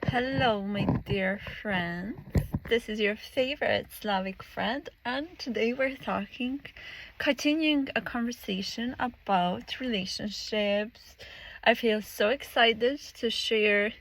Hello, my dear friends. This is your favorite Slavic friend, and today we're continuing a conversation about relationships. I feel so excited to share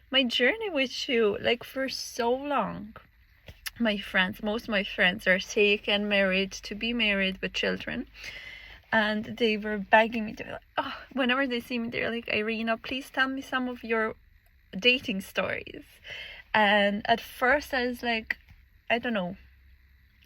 my journey with you. Like, for so long, most of my friends are taken, married, to be married with children. And they were begging me to be like, whenever they see me, they're like, Irena, please tell me some of your dating stories. And at first I was like, I don't know,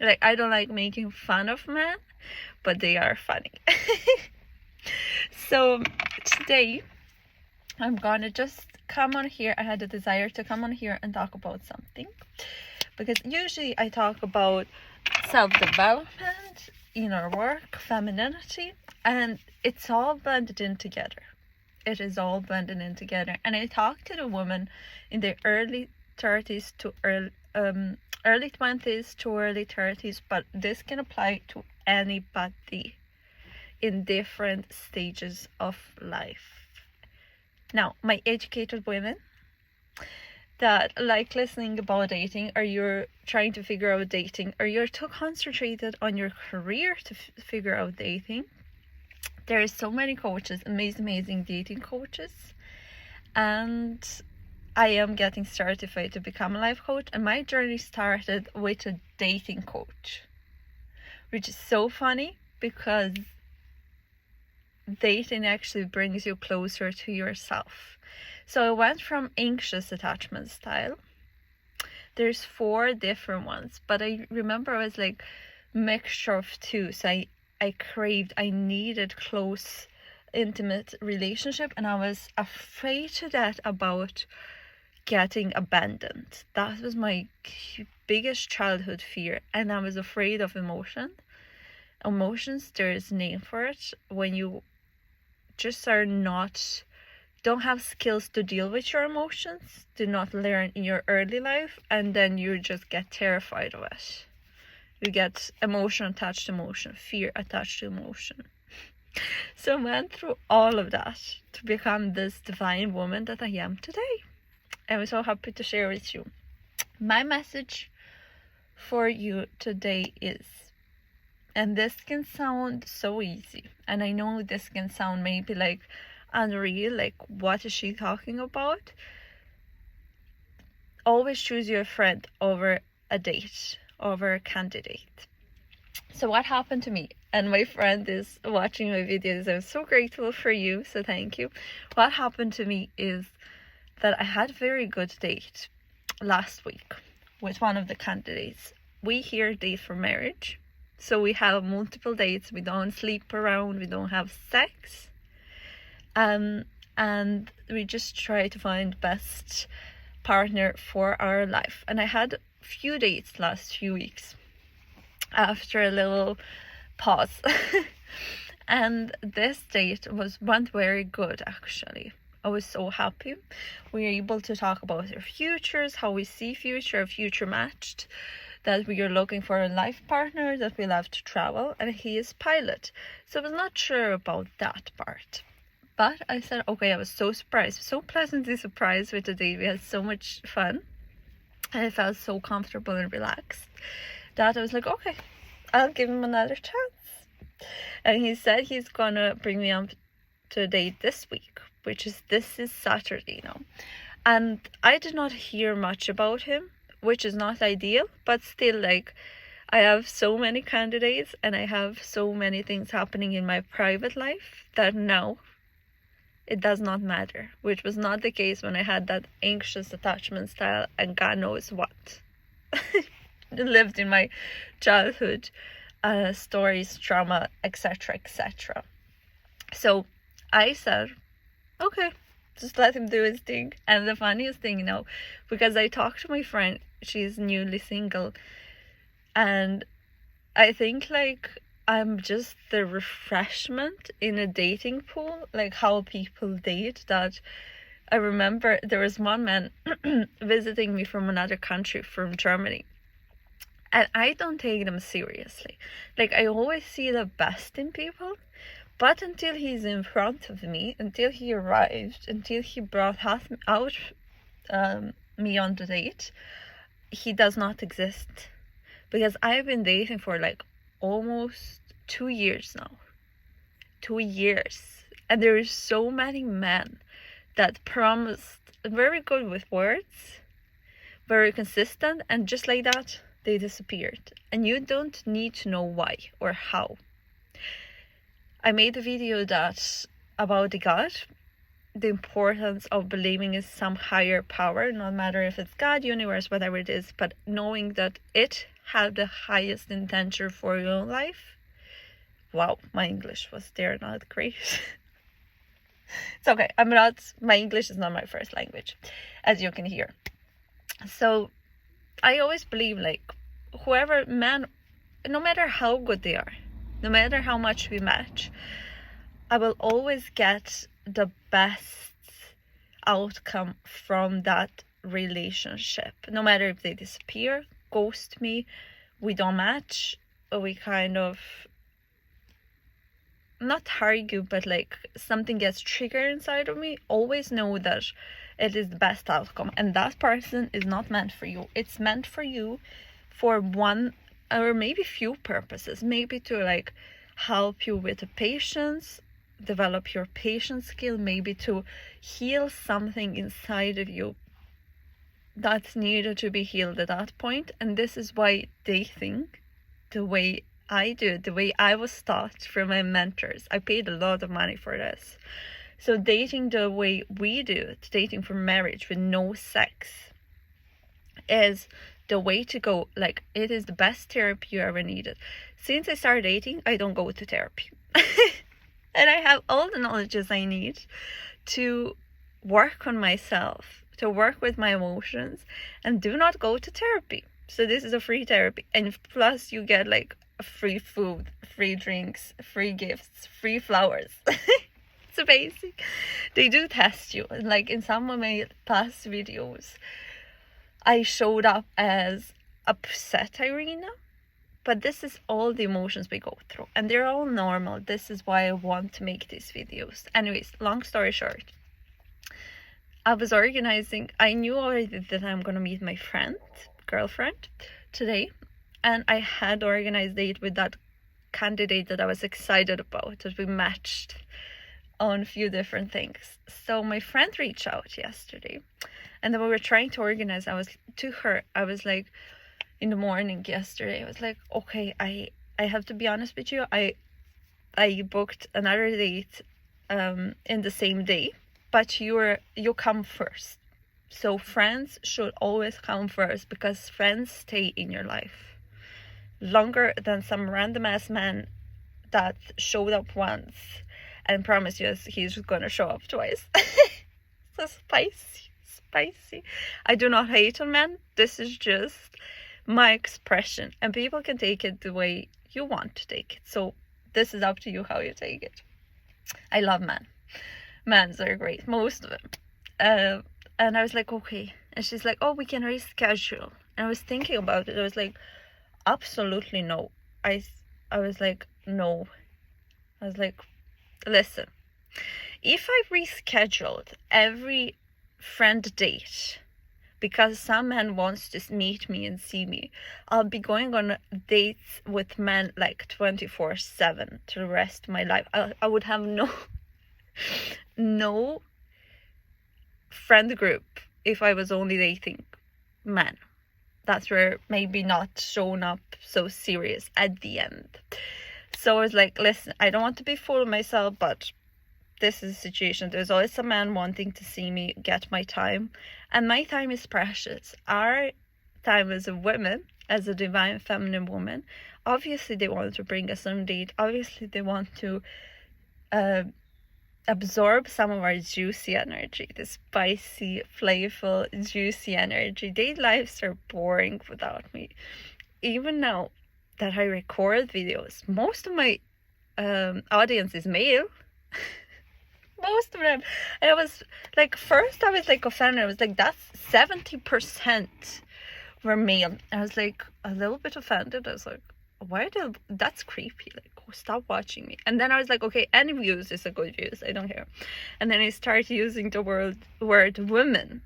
like, I don't like making fun of men, but they are funny. So today I'm gonna just come on here. I had a desire to come on here and talk about something, because usually I talk about self-development, inner work, femininity, and it's all blended in together. It is all blended in together. And I talked to the woman in their early 30s to early 20s to early 30s, but this can apply to anybody in different stages of life. Now, my educated women that like listening about dating, or you're trying to figure out dating, or you're too concentrated on your career to figure out dating, there are so many coaches, amazing dating coaches, and I am getting certified to become a life coach, and my journey started with a dating coach, which is so funny because dating actually brings you closer to yourself. So I went from anxious attachment style. There's 4 different ones, but I remember I was like mixture of 2. So I needed close, intimate relationship, and I was afraid to death about getting abandoned. That was my biggest childhood fear, and I was afraid of emotions. There is a name for it when you just don't have skills to deal with your emotions, do not learn in your early life, and then you just get terrified of it. You get emotion attached to emotion, fear attached to emotion. So I went through all of that to become this divine woman that I am today. I'm so happy to share with you. My message for you today is, and this can sound so easy, and I know this can sound maybe like unreal, like what is she talking about? Always choose your friend over a date, over a candidate. So what happened to me, and my friend is watching my videos, I'm so grateful for you, so thank you. What happened to me is that I had a very good date last week with one of the candidates. We here date for marriage, so we have multiple dates. We don't sleep around, we don't have sex, and we just try to find best partner for our life. And I had a few dates last few weeks after a little pause. And this date went very good, actually. I was so happy. We were able to talk about our futures, how we see future matched, that we are looking for a life partner, that we love to travel, and he is pilot. So I was not sure about that part. But I said, okay, I was so surprised, so pleasantly surprised with the date. We had so much fun, and I felt so comfortable and relaxed that I was like, okay, I'll give him another chance. And he said he's gonna bring me on to a date this week, this is Saturday now. And I did not hear much about him, which is not ideal, but still, like, I have so many candidates and I have so many things happening in my private life that now it does not matter, which was not the case when I had that anxious attachment style and God knows what lived in my childhood, stories, trauma, etc. So I said, okay, just let him do his thing. And the funniest thing, because I talked to my friend, she's newly single, and I think like I'm just the refreshment in a dating pool, like how people date. That I remember there was one man visiting me from another country, from Germany, and I don't take them seriously. Like, I always see the best in people, but until he's in front of me, until he arrived, until he brought out me on the date, he does not exist. Because I've been dating for like almost 2 years now. 2 years. And there are so many men that promised very good with words, very consistent, and just like that, they disappeared. And you don't need to know why or how. I made a video about the God, the importance of believing in some higher power, no matter if it's God, universe, whatever it is, but knowing that it had the highest intention for your life. Wow, my English was there not great. It's okay. My English is not my first language, as you can hear. So I always believe, like, whoever man, no matter how good they are, no matter how much we match, I will always get the best outcome from that relationship. No matter if they disappear, ghost me, we don't match, or we kind of not argue, but like something gets triggered inside of me, always know that it is the best outcome, and that person is not meant for you. It's meant for you for one or maybe few purposes, maybe to like help you with the patience, develop your patience skill, maybe to heal something inside of you that's needed to be healed at that point. And this is why they think the way I do it, the way I was taught from my mentors. I paid a lot of money for this. So dating the way we do it, dating for marriage with no sex, is the way to go. Like, it is the best therapy you ever needed. Since I started dating, I don't go to therapy. And I have all the knowledges I need to work on myself, to work with my emotions, and do not go to therapy. So this is a free therapy. And plus you get like free food, free drinks, free gifts, free flowers. It's basic. They do test you. Like in some of my past videos, I showed up as upset Irena. But this is all the emotions we go through, and they're all normal. This is why I want to make these videos. Anyways, long story short, I was organizing. I knew already that I'm gonna meet my girlfriend today, and I had organized a date with that candidate that I was excited about, that we matched on a few different things. So my friend reached out yesterday, and then we were trying to organize. I was like, in the morning yesterday, I was like, okay, I have to be honest with you. I booked another date in the same day, but you come first. So friends should always come first, because friends stay in your life longer than some random ass man that showed up once and promised you he's gonna show up twice. So spicy. I do not hate on men. This is just my expression, and people can take it the way you want to take it. So this is up to you how you take it. I love men. Men's are great, most of them. And I was like, okay. And she's like, oh, we can reschedule. And I was thinking about it. I was like, absolutely no. I was like, no. I was like, listen, if I rescheduled every friend date because some man wants to meet me and see me, I'll be going on dates with men like 24/7 to the rest of my life. I would have no friend group if I was only dating men. That's where maybe not showing up so serious at the end. So I was like, listen, I don't want to be full of myself, but this is a situation. There's always a man wanting to see me, get my time, and my time is precious. Our time as a woman, as a divine feminine woman, obviously they want to bring us on date. Obviously they want to absorb some of our juicy energy, the spicy, flavorful, juicy energy. Their lives are boring without me. Even now that I record videos, most of my audience is male. Most of them. And I was like, first I was like offended. I was like, that's 70% were male. I was like a little bit offended. I was like, that's creepy. Like, stop watching me. And then I was like, okay, any views is a good views. I don't care. And then I started using the word women.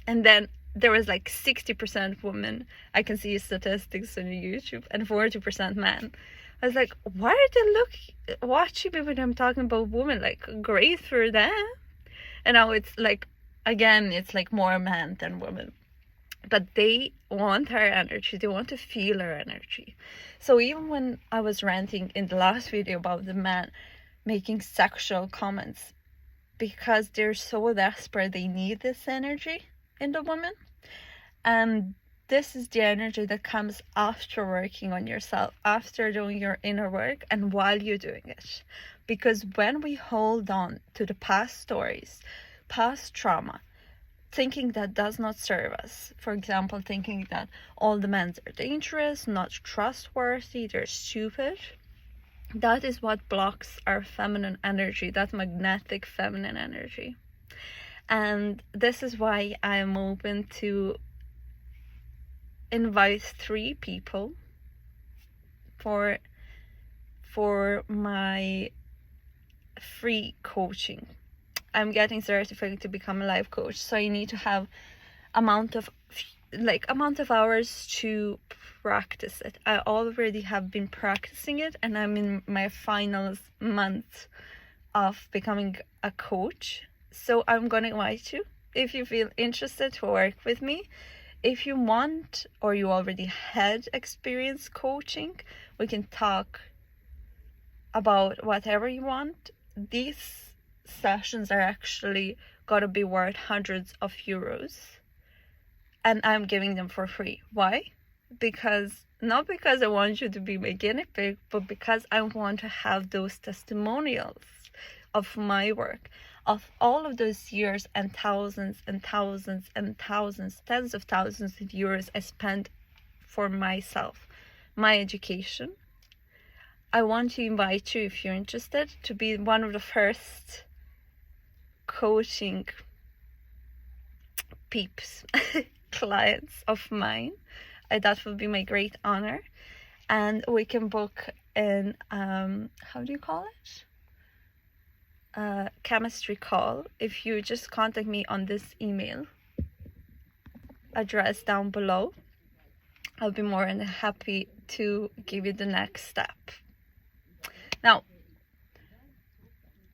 And then there was like 60% women. I can see statistics on YouTube, and 40% men. I was like, why are they watching me when I'm talking about women? Like, great for them. And now it's like, again, it's like more men than women. But they want our energy. They want to feel our energy. So even when I was ranting in the last video about the man making sexual comments, because they're so desperate, they need this energy in the woman. And this is the energy that comes after working on yourself, after doing your inner work, and while you're doing it. Because when we hold on to the past stories, past trauma, thinking that does not serve us, for example, thinking that all the men are dangerous, not trustworthy, they're stupid, that is what blocks our feminine energy, that magnetic feminine energy. And this is why I'm open to invite 3 people for my free coaching. I'm getting certified to become a life coach, so I need to have amount of hours to practice it. I already have been practicing it, and I'm in my final month of becoming a coach. So I'm gonna invite you, if you feel interested, to work with me. If you want, or you already had experience coaching, we can talk about whatever you want. These sessions are actually gotta be worth hundreds of euros, and I'm giving them for free. Why? Not because I want you to be my guinea pig, but because I want to have those testimonials of my work, of all of those years and thousands and thousands and thousands, tens of thousands of euros I spent for myself, my education. I want to invite you, if you're interested, to be one of the first coaching peeps, clients of mine. That would be my great honor. And we can book an, how do you call it? Chemistry call. If you just contact me on this email address down below, I'll be more than happy to give you the next step. Now,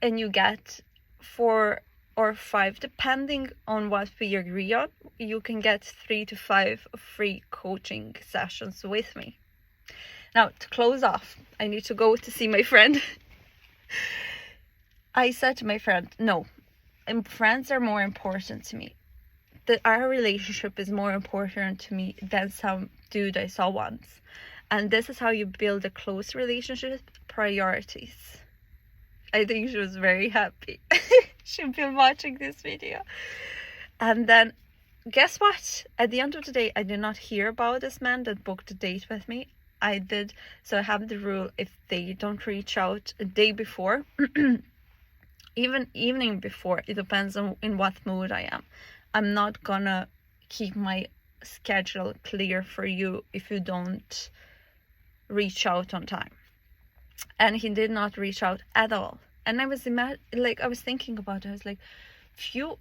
and you get 4 or 5, depending on what we agree on, you can get 3 to 5 free coaching sessions with me. Now, to close off, I need to go to see my friend. I said to my friend, no, friends are more important to me. Our relationship is more important to me than some dude I saw once. And this is how you build a close relationship. Priorities. I think she was very happy. She'll be watching this video. And then, guess what? At the end of the day, I did not hear about this man that booked a date with me. I did. So I have the rule, if they don't reach out a day before, even evening before, it depends on in what mood I am. I'm not gonna keep my schedule clear for you if you don't reach out on time. And he did not reach out at all. And I was thinking about it. I was like,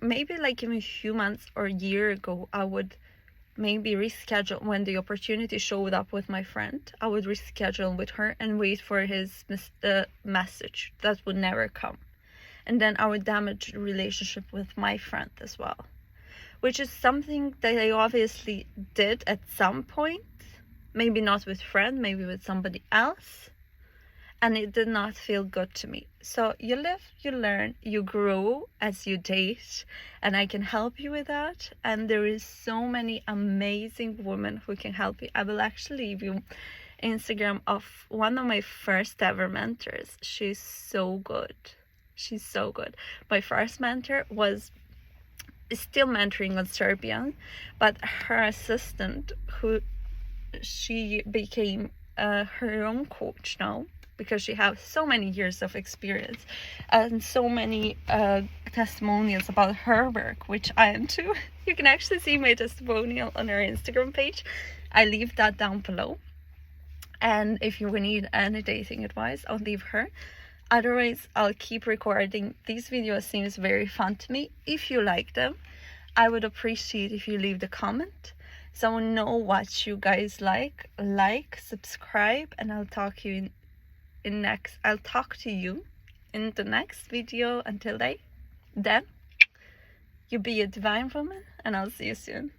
maybe like even a few months or a year ago, I would maybe reschedule. When the opportunity showed up with my friend, I would reschedule with her and wait for his message that would never come. And then I would damage the relationship with my friend as well, which is something that I obviously did at some point. Maybe not with friend, maybe with somebody else. And it did not feel good to me. So you live, you learn, you grow as you date, and I can help you with that. And there is so many amazing women who can help you. I will actually leave you Instagram of one of my first ever mentors. She's so good. She's so good. My first mentor is still mentoring on Serbian, but her assistant, she became her own coach now, because she has so many years of experience and so many testimonials about her work, which I am too. You can actually see my testimonial on her Instagram page. I leave that down below. And if you need any dating advice, I'll leave her. Otherwise, I'll keep recording. These videos seems very fun to me. If you like them, I would appreciate if you leave a comment so I know what you guys like, subscribe, and I'll talk to you in the next video. Until then, you be a divine woman, and I'll see you soon.